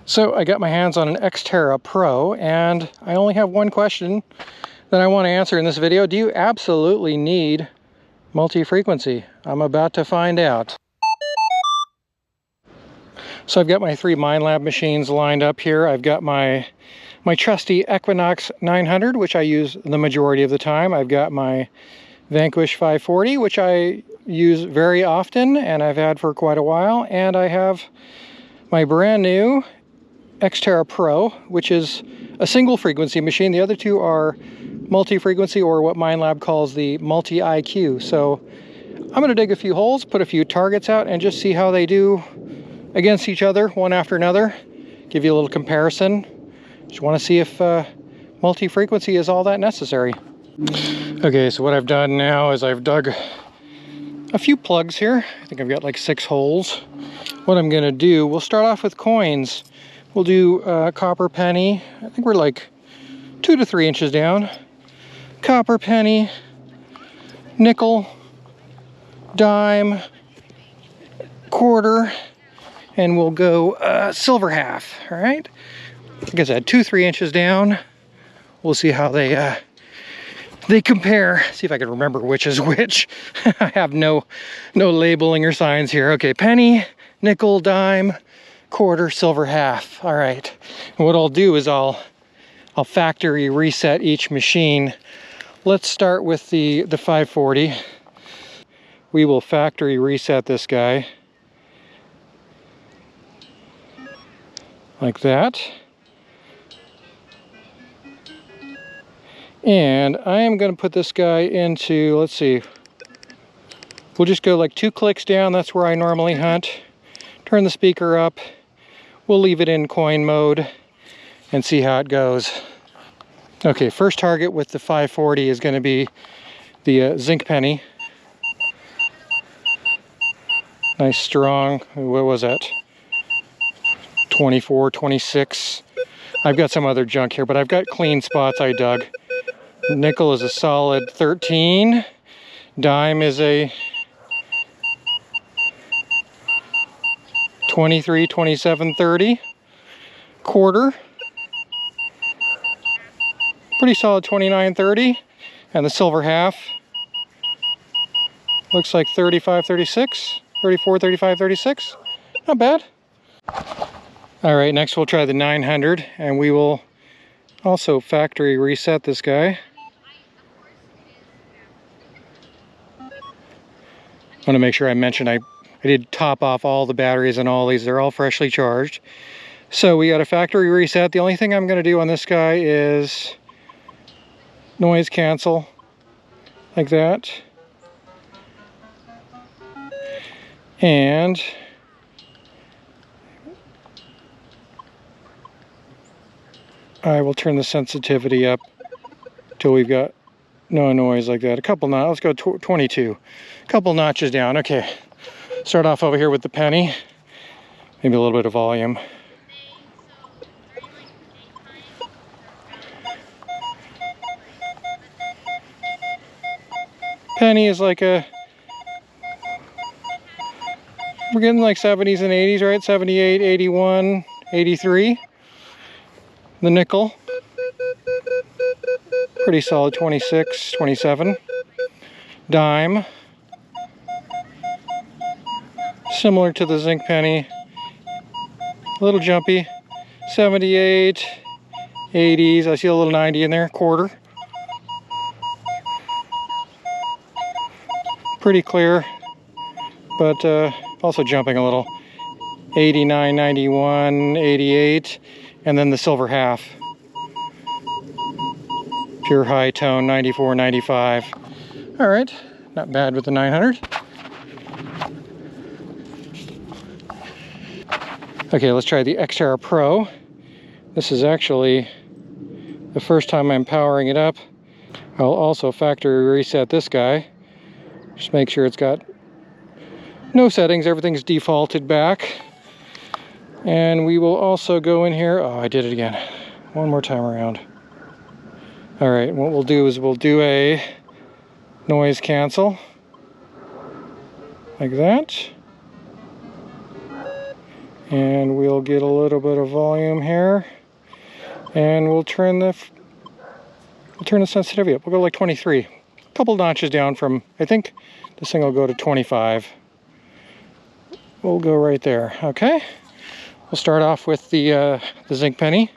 So I got my hands on an X-Terra Pro, and I only have one question that I want to answer in this video. Do you absolutely need multi-frequency? I'm about to find out. So I've got my three Minelab machines lined up here. I've got my trusty Equinox 900, which I use the majority of the time. I've got my Vanquish 540, which I use very often and I've had for quite a while. And I have my brand new X-Terra Pro, which is a single frequency machine. The other two are multi-frequency, or what Minelab calls the multi-IQ. So I'm going to dig a few holes, put a few targets out, and just see how they do against each other, one after another. Give you a little comparison. Just want to see if multi-frequency is all that necessary. Okay, so what I've done now is I've dug a few plugs here. I think I've got like 6 holes. What I'm going to do, we'll start off with coins. We'll do copper penny. I think we're like 2 to 3 inches down. Copper penny, nickel, dime, quarter, and we'll go silver half. All right. Like I said, 2 to 3 inches down. We'll see how they compare. See if I can remember which is which. I have no labeling or signs here. Okay, penny, nickel, dime, quarter, silver half. All right. And what I'll do is I'll factory reset each machine. Let's start with the 540. We will factory reset this guy like that. And I am going to put this guy into, let's see, we'll just go like 2 clicks down. That's where I normally hunt. Turn the speaker up. We'll leave it in coin mode and see how it goes. Okay, first target with the 540 is going to be the zinc penny. Nice strong, what was that? 24, 26. I've got some other junk here, but I've got clean spots I dug. Nickel is a solid 13. Dime is a 23, 27, 30. Quarter, pretty solid 29, 30. And the silver half looks like 35, 36, 34, 35, 36. Not bad. All right, next we'll try the 900, and we will also factory reset this guy. I want to make sure I mention I did top off all the batteries and all these. They're all freshly charged. So we got a factory reset. The only thing I'm going to do on this guy is noise cancel, like that. And I will turn the sensitivity up till we've got no noise like that. A couple notches, let's go 22. A couple notches down. Okay, start off over here with the penny. Maybe a little bit of volume. Penny is like a, we're getting like 70s and 80s, right? 78, 81, 83. The nickel, pretty solid 26, 27. Dime, similar to the zinc penny, a little jumpy, 78, 80s. I see a little 90 in there. Quarter, pretty clear, but also jumping a little. 89, 91, 88. And then the silver half, pure high tone, 94, 95. All right, not bad with the 900. Okay, let's try the X-Terra Pro. This is actually the first time I'm powering it up. I'll also factory reset this guy. Just make sure it's got no settings, everything's defaulted back. And we will also go in here. Oh, I did it again. One more time around. All right, what we'll do is we'll do a noise cancel. Like that. And we'll get a little bit of volume here. And we'll turn the sensitivity up. We'll go like 23. A couple notches down from, I think this thing will go to 25. We'll go right there. Okay. We'll start off with the zinc penny.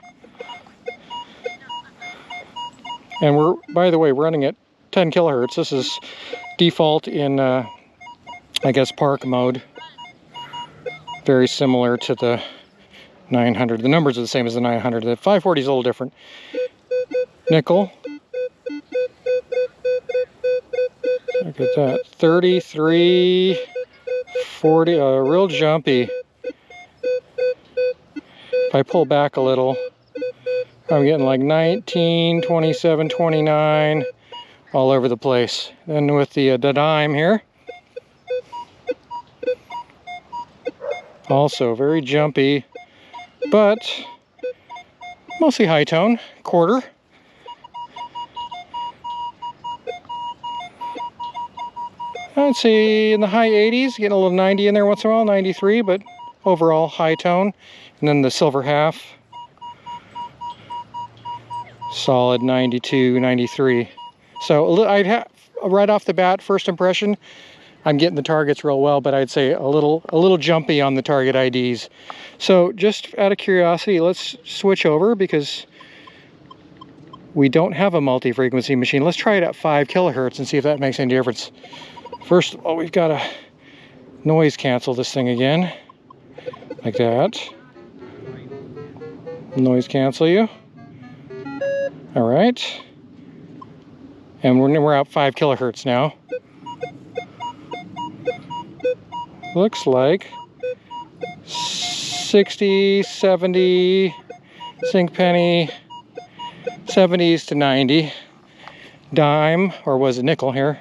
And we're, by the way, running at 10 kilohertz. This is default in, I guess, park mode. Very similar to the 900. The numbers are the same as the 900. The 540 is a little different. Nickel. Look at that. 33, 40, real jumpy. If I pull back a little, I'm getting like 19, 27, 29, all over the place. Then with the dime here, also very jumpy, but mostly high tone, quarter. I'd say in the high 80s, getting a little 90 in there once in a while, 93, but overall high tone. And then the silver half, solid 92, 93. So I'd have, right off the bat, first impression, I'm getting the targets real well, but I'd say a little jumpy on the target IDs. So just out of curiosity, let's switch over because we don't have a multi-frequency machine. Let's try it at 5 kilohertz and see if that makes any difference. First of all, we've got to noise cancel this thing again, like that. Noise cancel you. All right. And we're out 5 kilohertz now. Looks like 60, 70, zinc penny, 70s to 90. Dime, or was it nickel here?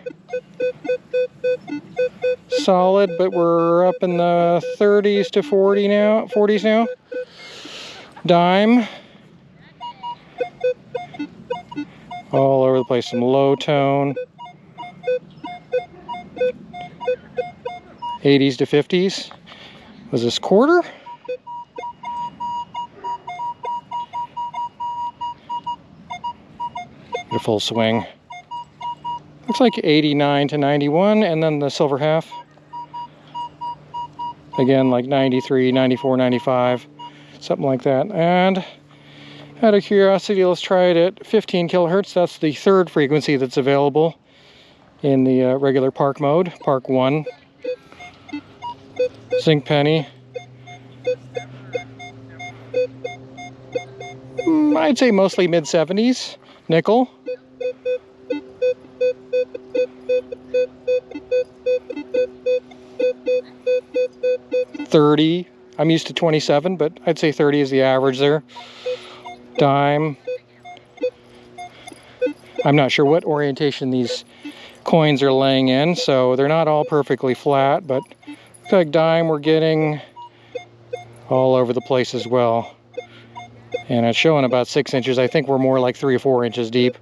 Solid, but we're up in the 30s to 40s now. Dime. All over the place, some low tone. 80s to 50s. Was this quarter? Get a full swing. Looks like 89 to 91, and then the silver half. Again, like 93, 94, 95, something like that. And out of curiosity, let's try it at 15 kilohertz. That's the third frequency that's available in the regular park mode, park 1. Zinc penny. I'd say mostly mid-70s. Nickel. $30. I'm used to 27, but I'd say 30 is the average there. Dime. I'm not sure what orientation these coins are laying in, so they're not all perfectly flat, but looks like dime we're getting all over the place as well. And it's showing about 6 inches. I think we're more like 3 or 4 inches deep.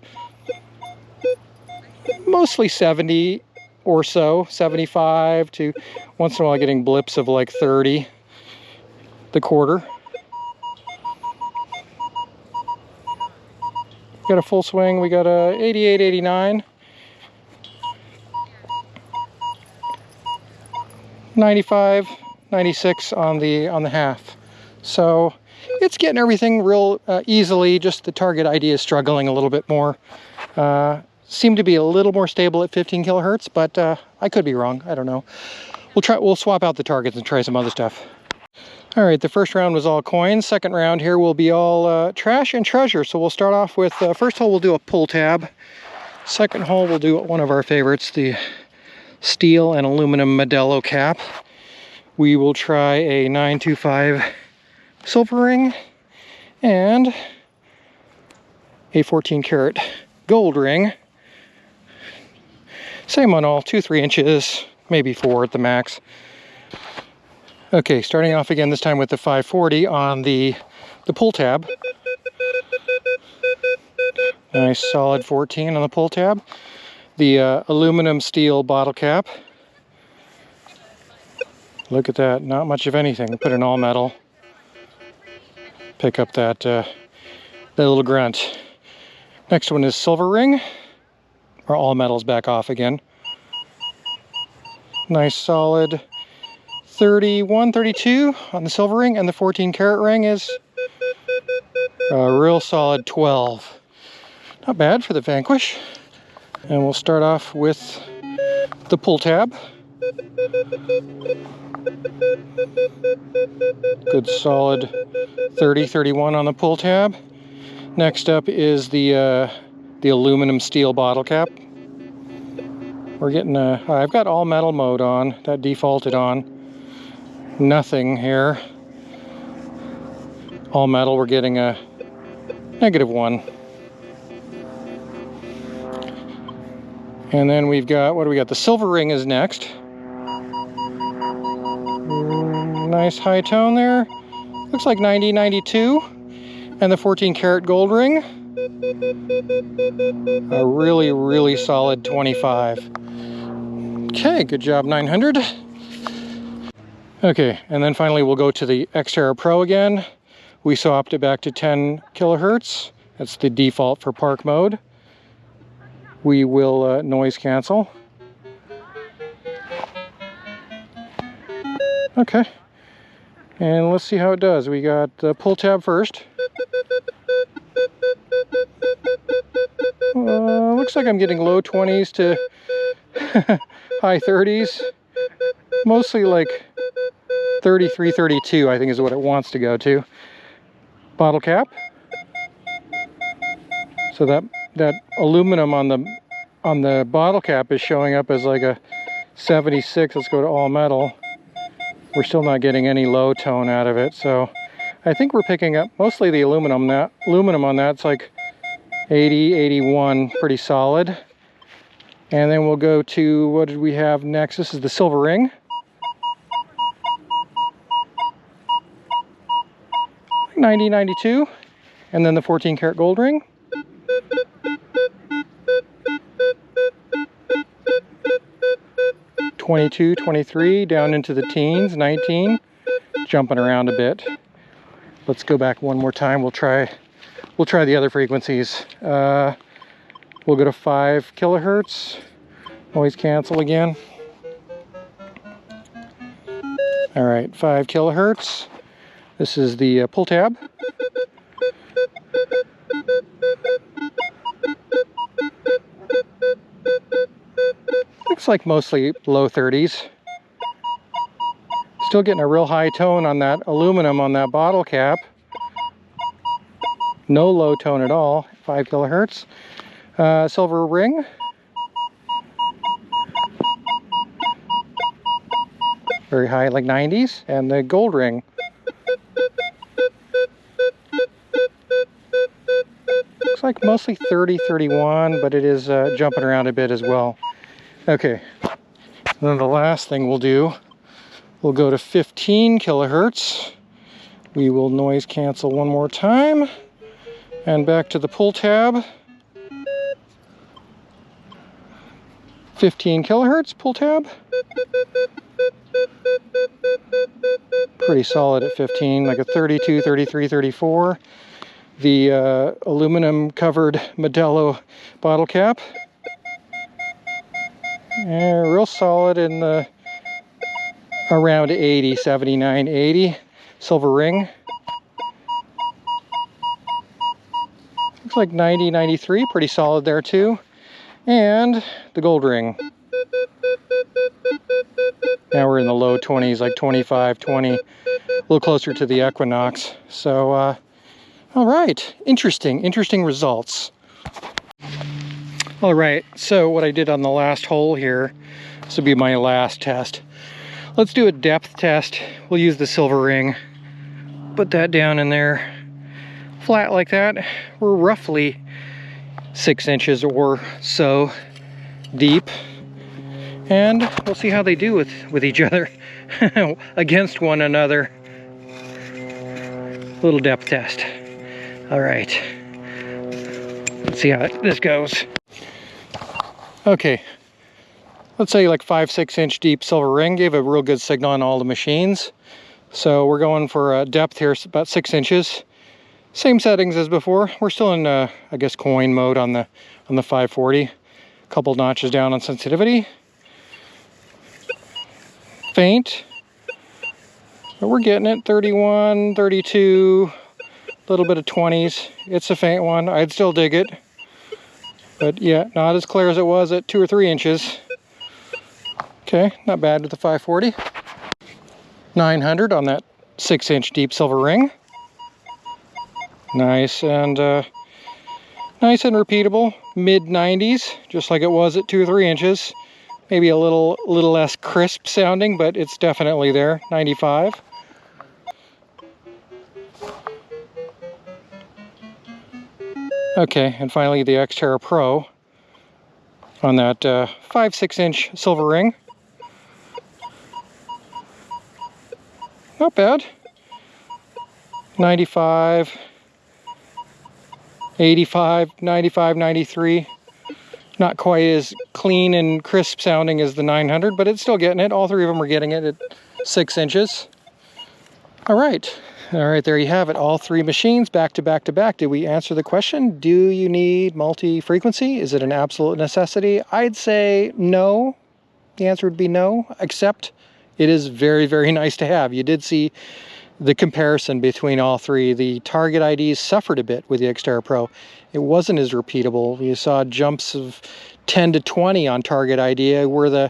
Mostly 70 or so, 75 to once in a while getting blips of like 30. The quarter. Got a full swing. We got a 88, 89. 95, 96 on the half. So it's getting everything real easily. Just the target ID is struggling a little bit more. Seem to be a little more stable at 15 kilohertz, but I could be wrong. I don't know. We'll swap out the targets and try some other stuff. All right, the first round was all coins. Second round here will be all trash and treasure. So we'll start off with, first hole we'll do a pull tab. Second hole we'll do one of our favorites, the steel and aluminum Modelo cap. We will try a 925 silver ring and a 14 karat gold ring. Same on all, 2-3 inches, maybe 4 at the max. Okay, starting off again this time with the 540 on the pull tab. Nice solid 14 on the pull tab. The aluminum steel bottle cap. Look at that, not much of anything. Put in all metal. pick up that little grunt. Next one is silver ring. Or all metals back off again. Nice solid 31, 32 on the silver ring, and the 14 karat ring is a real solid 12. Not bad for the Vanquish. And we'll start off with the pull tab. Good solid 30, 31 on the pull tab. Next up is the aluminum steel bottle cap. We're getting I've got all metal mode on, that defaulted on. Nothing here. All metal, we're getting a -1. And then we've got, what do we got? The silver ring is next. Nice high tone there. Looks like 90, 92. And the 14 karat gold ring. A really, really solid 25. Okay, good job 900. Okay, and then finally we'll go to the X-Terra Pro again. We swapped it back to 10 kilohertz. That's the default for park mode. We will noise cancel. Okay, and let's see how it does. We got the pull tab first. Looks like I'm getting low 20s to high 30s. Mostly like 33, 32, I think is what it wants to go to. Bottle cap. So that aluminum on the bottle cap is showing up as like a 76. Let's go to all metal. We're still not getting any low tone out of it, so I think we're picking up mostly the aluminum. That aluminum on that's like 80, 81, pretty solid. And then we'll go to, what did we have next? This is the silver ring. $90, $92. And then the 14 karat gold ring. $22, $23, down into the teens, $19. Jumping around a bit. Let's go back one more time. We'll try the other frequencies. We'll go to 5 kilohertz. Noise cancel again. All right, 5 kilohertz. This is the pull tab. Looks like mostly low 30s. Still getting a real high tone on that aluminum on that bottle cap. No low tone at all, 5 kilohertz. Silver ring. Very high, like 90s. And the gold ring. Looks like mostly 30, 31, but it is jumping around a bit as well. Okay, and then the last thing we'll do, we'll go to 15 kilohertz. We will noise cancel one more time. And back to the pull tab. 15 kilohertz pull tab. Pretty solid at 15, like a 32, 33, 34. The aluminum covered Modelo bottle cap. And real solid in the around 80, 79, 80. Silver ring. Looks like 90, 93, pretty solid there too. And the gold ring. Now we're in the low 20s, like 25, 20, a little closer to the Equinox. So, all right, interesting results. All right, so what I did on the last hole here, this will be my last test. Let's do a depth test. We'll use the silver ring. Put that down in there, flat like that. We're roughly 6 inches or so deep. And we'll see how they do with each other against one another. Little depth test. All right, let's see how this goes. Okay, let's say like 5-6 inch deep silver ring gave a real good signal on all the machines. So we're going for a depth here, about 6 inches. Same settings as before. We're still in, I guess, coin mode on the 540. A couple notches down on sensitivity. Faint, but we're getting it. 31, 32, a little bit of 20s. It's a faint one. I'd still dig it. But yeah, not as clear as it was at 2 or 3 inches. Okay, not bad with the 540. 900 on that 6-inch deep silver ring. Nice and repeatable. Mid-90s, just like it was at 2 or 3 inches. Maybe a little less crisp sounding, but it's definitely there. 95. Okay, and finally the X-Terra Pro on that 5/6-inch silver ring. Not bad. 95, 85, 95, 93. Not quite as clean and crisp sounding as the 900, but it's still getting it. All three of them are getting it at 6 inches. All right, there you have it. All three machines back to back to back. Did we answer the question? Do you need multi-frequency? Is it an absolute necessity? I'd say no. The answer would be no, except it is very, very nice to have. You did see the comparison between all three. The target IDs suffered a bit with the X-Terra Pro. It wasn't as repeatable. You saw jumps of 10 to 20 on target ID, where the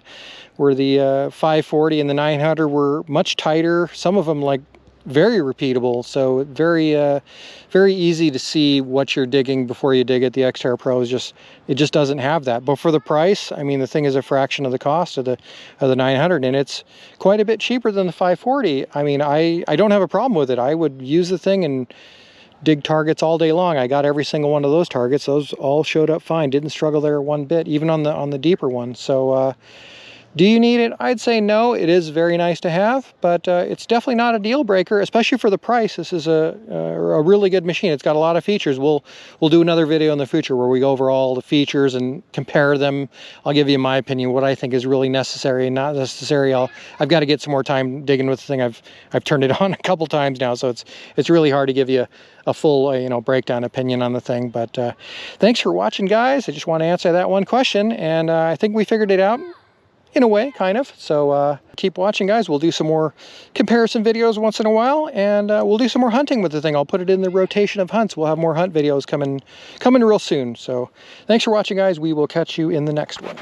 540 and the 900 were much tighter. Some of them like very repeatable, so very easy to see what you're digging before you dig it. The X-Terra Pro is it just doesn't have that. But for the price, I mean, the thing is a fraction of the cost of the 900, and it's quite a bit cheaper than the 540. I mean, I don't have a problem with it. I would use the thing and dig targets all day long. I got every single one of those targets. Those all showed up fine. Didn't struggle there one bit, even on the deeper one. So do you need it? I'd say no. It is very nice to have, but it's definitely not a deal breaker, especially for the price. This is a really good machine. It's got a lot of features. We'll do another video in the future where we go over all the features and compare them. I'll give you my opinion, what I think is really necessary and not necessary. I've got to get some more time digging with the thing. I've turned it on a couple times now, so it's really hard to give you a full breakdown opinion on the thing. But thanks for watching, guys. I just want to answer that one question, and I think we figured it out. In a way, kind of. So keep watching, guys. We'll do some more comparison videos once in a while, and we'll do some more hunting with the thing. I'll put it in the rotation of hunts. We'll have more hunt videos coming real soon. So thanks for watching, guys. We will catch you in the next one.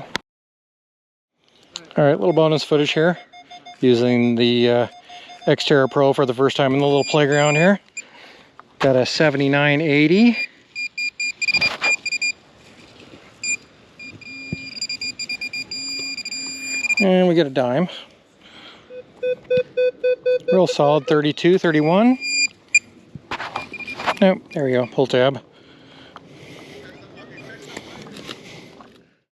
All right, little bonus footage here using the X-Terra Pro for the first time in the little playground here. Got a 7980. And we get a dime. Real solid 32, 31. Nope, there we go, pull tab.